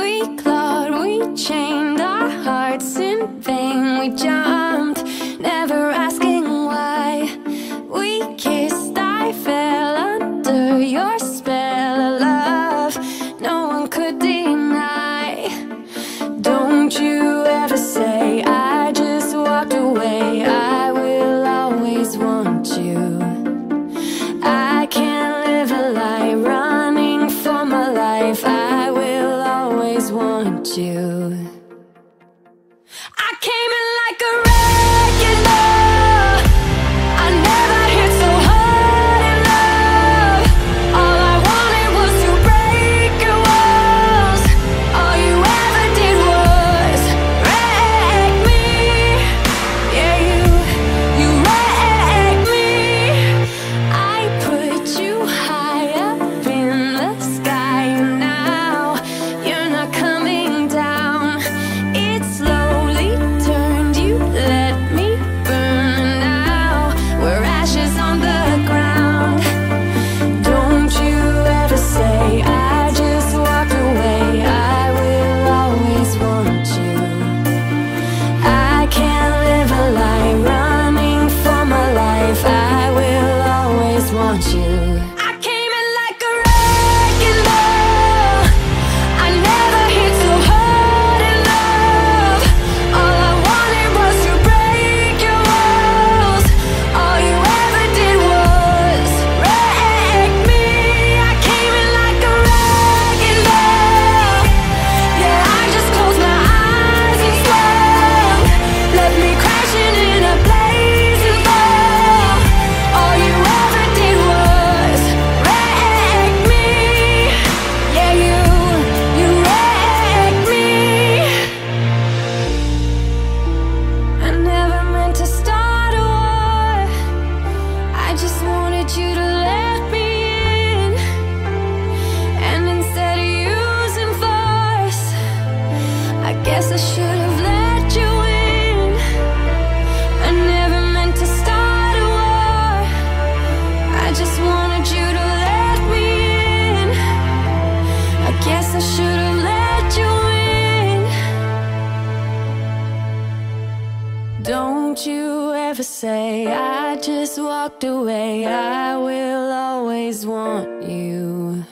We clawed, we chained our hearts in vain. We jumped, never asking why. We kissed, I fell under your spell of love. No one could deny. Don't you ever say I just walked away. I will always want you. I can't live a lie running for my life. I will always want you. I came in like a wrecking ball. I never hit so hard in love. All I wanted was to break your walls. All you ever did was wreck me. Yeah, you wrecked me. I put you high up in the sky, and now you're not coming down. It slowly turned, you let me burn, and now we're ashes on the ground. Don't you ever say I just walked away. I will always want you. I can't live a lie running for my life. I will always want you. I came in like a wrecking ball. I never hit so hard in love. All I wanted was to break your walls. All you ever did was wreck me. I came in like a wrecking ball. Yeah, I just closed my eyes and slept. Left me crashing in a blazing ball. All you ever did was wreck me. Yeah, you wrecked me. I never meant to start a war. I just wanted you to let me in. And instead of using force, I guess I should have let you in. I never meant to start a war. I just wanted you to let me in. I guess I should have let you in. Don't you ever say I just walked away. I will always want you.